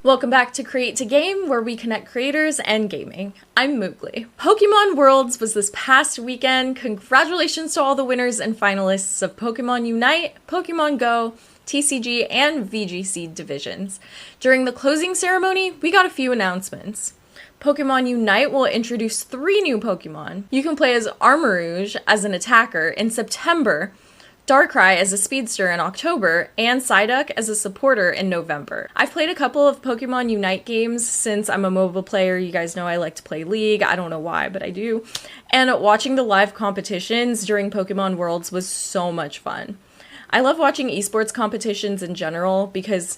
Welcome back to Create2Game, where we connect creators and gaming. I'm Moogli. Pokemon Worlds was this past weekend. Congratulations to all the winners and finalists of Pokemon Unite, Pokemon GO, TCG, and VGC divisions. During the closing ceremony, we got a few announcements. Pokemon Unite will introduce 3 new Pokemon. You can play as Armarouge as an attacker in September, Darkrai as a speedster in October, and Psyduck as a supporter in November. I've played a couple of Pokemon Unite games since I'm a mobile player. You guys know I like to play League. I don't know why, but I do. And watching the live competitions during Pokemon Worlds was so much fun. I love watching esports competitions in general because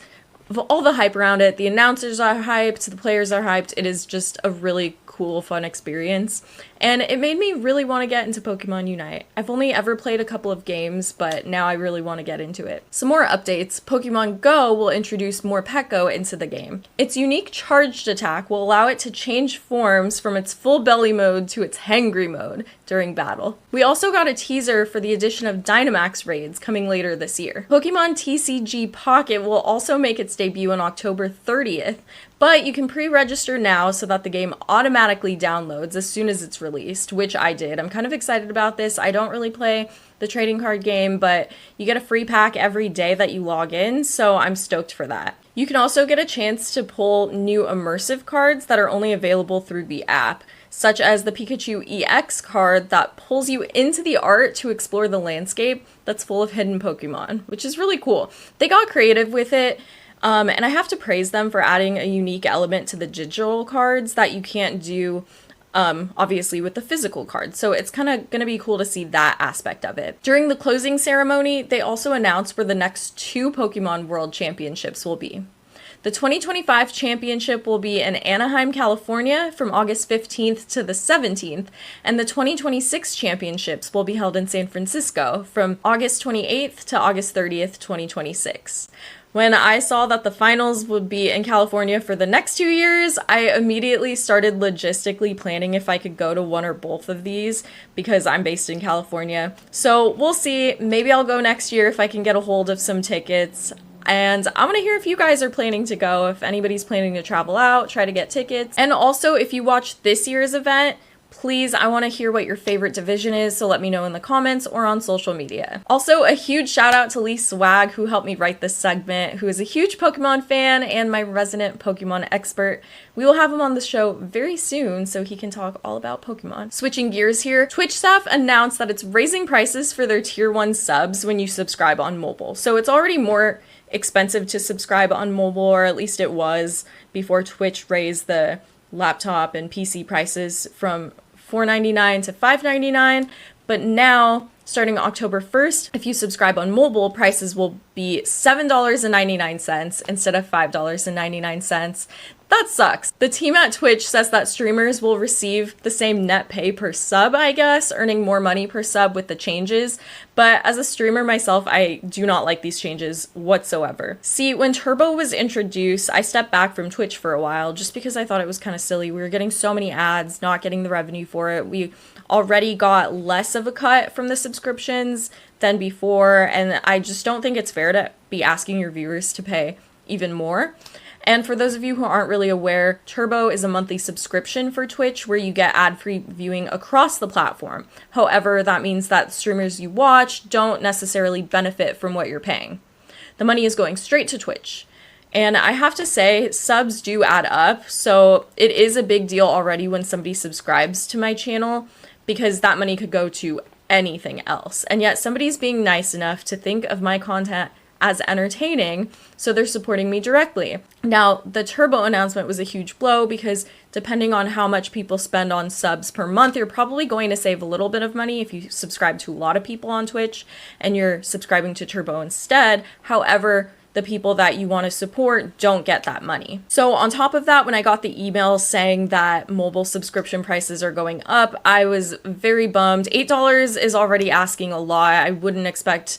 of all the hype around it. The announcers are hyped, the players are hyped. It is just a really cool, fun experience. And it made me really want to get into Pokemon Unite. I've only ever played a couple of games, but now I really want to get into it. Some more updates. Pokemon GO will introduce Morpeko into the game. Its unique charged attack will allow it to change forms from its full belly mode to its hangry mode during battle. We also got a teaser for the addition of Dynamax raids coming later this year. Pokemon TCG Pocket will also make its debut on October 30th, but you can pre-register now so that the game automatically downloads as soon as it's released, which I did. I'm kind of excited about this. I don't really play the trading card game, but you get a free pack every day that you log in, so I'm stoked for that. You can also get a chance to pull new immersive cards that are only available through the app, such as the Pikachu EX card that pulls you into the art to explore the landscape that's full of hidden Pokemon, which is really cool. They got creative with it. And I have to praise them for adding a unique element to the digital cards that you can't do, obviously, with the physical cards. So it's kind of going to be cool to see that aspect of it. During the closing ceremony, they also announced where the next 2 Pokemon World Championships will be. The 2025 championship will be in Anaheim, California from August 15th to the 17th, and the 2026 championships will be held in San Francisco from August 28th to August 30th, 2026. When I saw that the finals would be in California for the next 2 years, I immediately started logistically planning if I could go to one or both of these because I'm based in California. So we'll see. Maybe I'll go next year if I can get a hold of some tickets. And I want to hear if you guys are planning to go, if anybody's planning to travel out, try to get tickets. And also, if you watch this year's event, please, I want to hear what your favorite division is, so let me know in the comments or on social media. Also, a huge shout out to Lee Swag, who helped me write this segment, who is a huge Pokemon fan and my resident Pokemon expert. We will have him on the show very soon so he can talk all about Pokemon. Switching gears here, Twitch staff announced that it's raising prices for their tier 1 subs when you subscribe on mobile. So it's already more expensive to subscribe on mobile, or at least it was before Twitch raised the laptop and PC prices from $4.99 to $5.99, but now, starting October 1st, if you subscribe on mobile, prices will be $7.99 instead of $5.99. That sucks. The team at Twitch says that streamers will receive the same net pay per sub, I guess, earning more money per sub with the changes. But as a streamer myself, I do not like these changes whatsoever. See, when Turbo was introduced, I stepped back from Twitch for a while just because I thought it was kind of silly. We were getting so many ads, not getting the revenue for it. We already got less of a cut from the subscriptions than before, and I just don't think it's fair to be asking your viewers to pay even more. And for those of you who aren't really aware, Turbo is a monthly subscription for Twitch where you get ad-free viewing across the platform. However, that means that streamers you watch don't necessarily benefit from what you're paying. The money is going straight to Twitch. And I have to say, subs do add up, so it is a big deal already when somebody subscribes to my channel because that money could go to anything else. And yet somebody's being nice enough to think of my content as entertaining, so they're supporting me directly. Now, the Turbo announcement was a huge blow because depending on how much people spend on subs per month, you're probably going to save a little bit of money if you subscribe to a lot of people on Twitch and you're subscribing to Turbo instead. However, the people that you want to support don't get that money. So on top of that, when I got the email saying that mobile subscription prices are going up, I was very bummed. $8 is already asking a lot. I wouldn't expect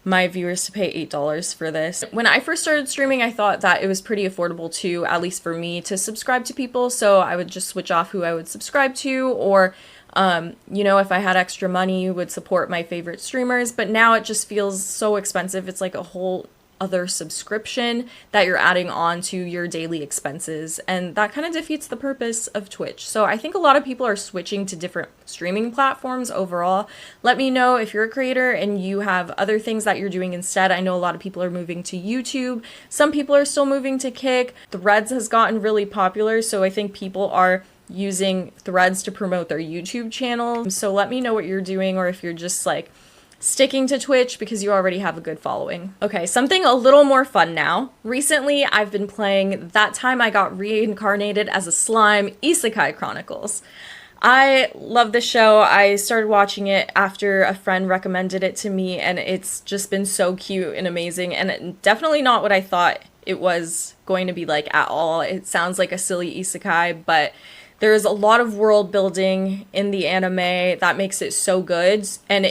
my viewers to pay $8 for this. When I first started streaming, I thought that it was pretty affordable too, at least for me, to subscribe to people. So I would just switch off who I would subscribe to, or you know, if I had extra money, would support my favorite streamers. But now it just feels so expensive. It's like a whole other subscription that you're adding on to your daily expenses, and that kind of defeats the purpose of Twitch. So I think a lot of people are switching to different streaming platforms overall. Let me know if you're a creator and you have other things that you're doing instead. I know a lot of people are moving to YouTube. Some people are still moving to Kick. Threads has gotten really popular, so I think people are using Threads to promote their YouTube channel. So let me know what you're doing, or if you're just like sticking to Twitch because you already have a good following. Okay, something a little more fun now. Recently, I've been playing That Time I Got Reincarnated as a Slime Isekai Chronicles. I love the show. I started watching it after a friend recommended it to me, and it's just been so cute and amazing, and definitely not what I thought it was going to be like at all. It sounds like a silly isekai, but there's a lot of world building in the anime that makes it so good, and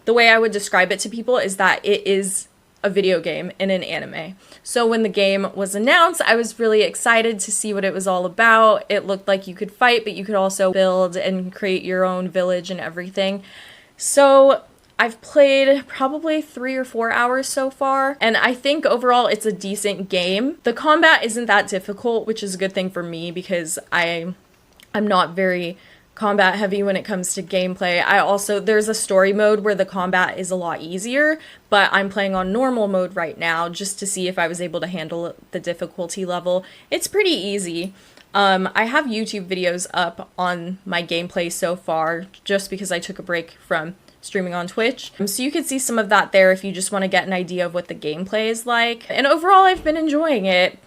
the way I would describe it to people is that it is a video game in an anime. So when the game was announced, I was really excited to see what it was all about. It looked like you could fight, but you could also build and create your own village and everything. So I've played probably 3 or 4 hours so far, and I think overall it's a decent game. The combat isn't that difficult, which is a good thing for me because I'm not very combat heavy when it comes to gameplay. There's a story mode where the combat is a lot easier, but I'm playing on normal mode right now just to see if I was able to handle the difficulty level. It's pretty easy. I have YouTube videos up on my gameplay so far just because I took a break from streaming on Twitch. So you could see some of that there if you just want to get an idea of what the gameplay is like. And overall, I've been enjoying it.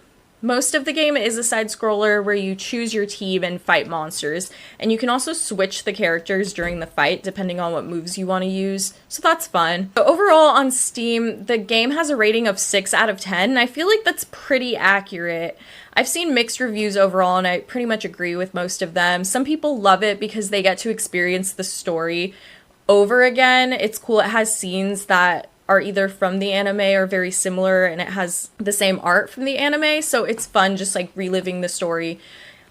Most of the game is a side scroller where you choose your team and fight monsters, and you can also switch the characters during the fight depending on what moves you want to use, so that's fun. But overall on Steam, the game has a rating of 6 out of 10, and I feel like that's pretty accurate. I've seen mixed reviews overall, and I pretty much agree with most of them. Some people love it because they get to experience the story over again. It's cool. It has scenes that are either from the anime or very similar, and it has the same art from the anime, so it's fun just like reliving the story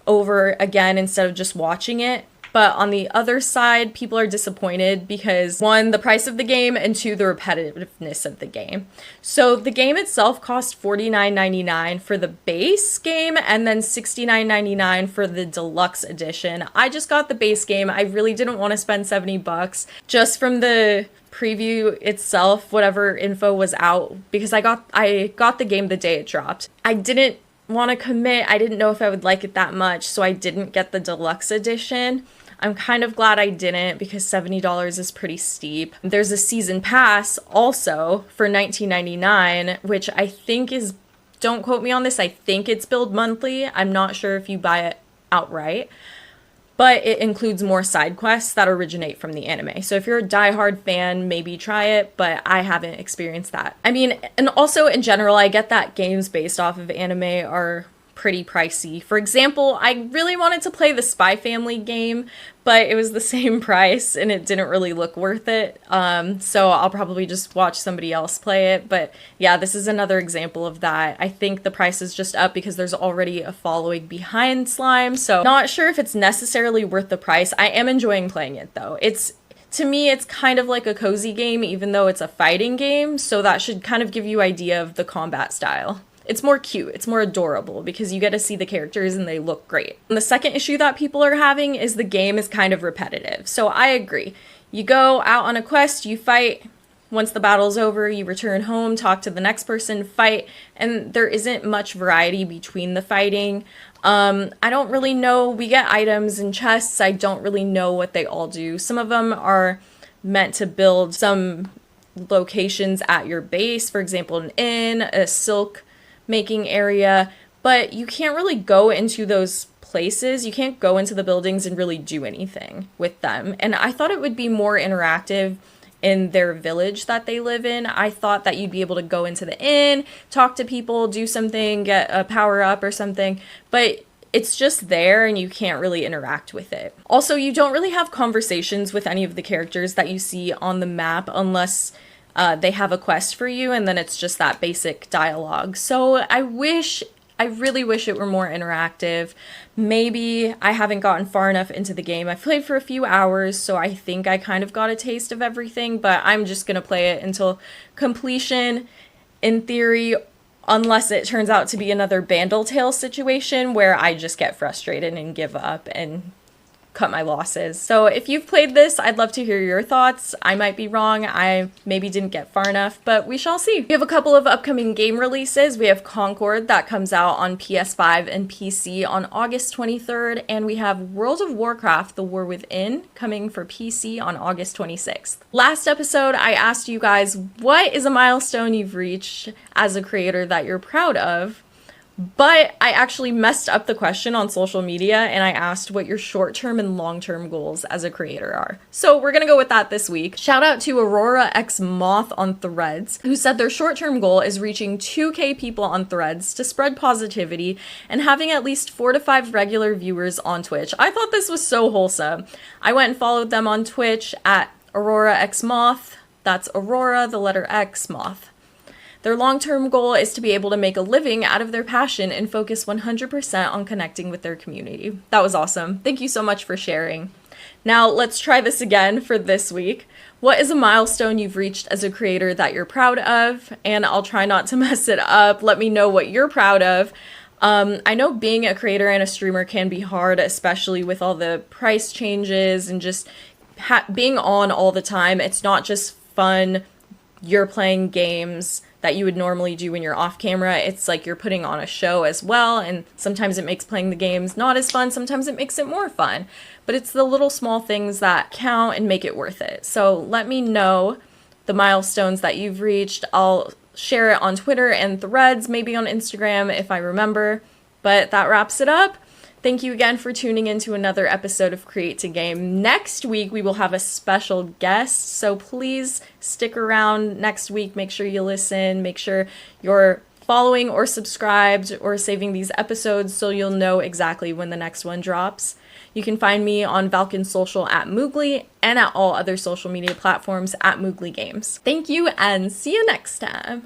over again instead of just watching it. But on the other side, people are disappointed because 1, the price of the game, and 2, the repetitiveness of the game. So the game itself cost $49.99 for the base game and then $69.99 for the deluxe edition. I just got the base game. I really didn't want to spend $70 just from the preview itself, whatever info was out, because I got the game the day it dropped. I didn't want to commit. I didn't know if I would like it that much, so I didn't get the deluxe edition. I'm kind of glad I didn't because $70 is pretty steep. There's a season pass also for $19.99, which I think is, don't quote me on this, I think it's billed monthly. I'm not sure if you buy it outright, but it includes more side quests that originate from the anime. So if you're a diehard fan, maybe try it, but I haven't experienced that. I mean, and also in general, I get that games based off of anime are pretty pricey. For example, I really wanted to play the Spy Family game, but it was the same price and it didn't really look worth it. So I'll probably just watch somebody else play it. But yeah, this is another example of that. I think the price is just up because there's already a following behind Slime. So not sure if it's necessarily worth the price. I am enjoying playing it though. To me, it's kind of like a cozy game, even though it's a fighting game. So that should kind of give you an idea of the combat style. It's more cute, it's more adorable because you get to see the characters and they look great. And the second issue that people are having is the game is kind of repetitive. So I agree. You go out on a quest, you fight. Once the battle's over, you return home, talk to the next person, fight, and there isn't much variety between the fighting. I don't really know. We get items and chests. I don't really know what they all do. Some of them are meant to build some locations at your base, for example, an inn, a silk making area, but you can't really go into those places. You can't go into the buildings and really do anything with them. And I thought it would be more interactive in their village that they live in. I thought that you'd be able to go into the inn, talk to people, do something, get a power up or something, but it's just there and you can't really interact with it. Also, you don't really have conversations with any of the characters that you see on the map unless they have a quest for you, and then it's just that basic dialogue. So I really wish it were more interactive. Maybe I haven't gotten far enough into the game. I've played for a few hours, so I think I kind of got a taste of everything, but I'm just gonna play it until completion. in theory, unless it turns out to be another Bandle situation where I just get frustrated and give up and cut my losses. So if you've played this, I'd love to hear your thoughts. I might be wrong. I maybe didn't get far enough, but we shall see. We have a couple of upcoming game releases. We have Concord that comes out on PS5 and PC on August 23rd, and we have World of Warcraft: The War Within coming for PC on August 26th. Last episode, I asked you guys, what is a milestone you've reached as a creator that you're proud of? But I actually messed up the question on social media and I asked what your short-term and long-term goals as a creator are. So we're gonna go with that this week. Shout out to Aurora X Moth on Threads, who said their short-term goal is reaching 2K people on Threads to spread positivity and having at least 4 to 5 regular viewers on Twitch. I thought this was so wholesome. I went and followed them on Twitch at Aurora X Moth. That's Aurora, the letter X, Moth. Their long-term goal is to be able to make a living out of their passion and focus 100% on connecting with their community. That was awesome. Thank you so much for sharing. Now let's try this again for this week. What is a milestone you've reached as a creator that you're proud of? And I'll try not to mess it up. Let me know what you're proud of. I know being a creator and a streamer can be hard, especially with all the price changes and just being on all the time. It's not just fun. You're playing games that you would normally do when you're off camera. It's like you're putting on a show as well, and sometimes it makes playing the games not as fun, sometimes it makes it more fun. But it's the little small things that count and make it worth it. So let me know the milestones that you've reached. I'll share it on Twitter and Threads, maybe on Instagram if I remember. But that wraps it up. Thank you again for tuning in to another episode of Create2Game. Next week, we will have a special guest, so please stick around next week. Make sure you listen. Make sure you're following or subscribed or saving these episodes so you'll know exactly when the next one drops. You can find me on Valkence Social at Moogli and at all other social media platforms at MoogliGames. Thank you and see you next time.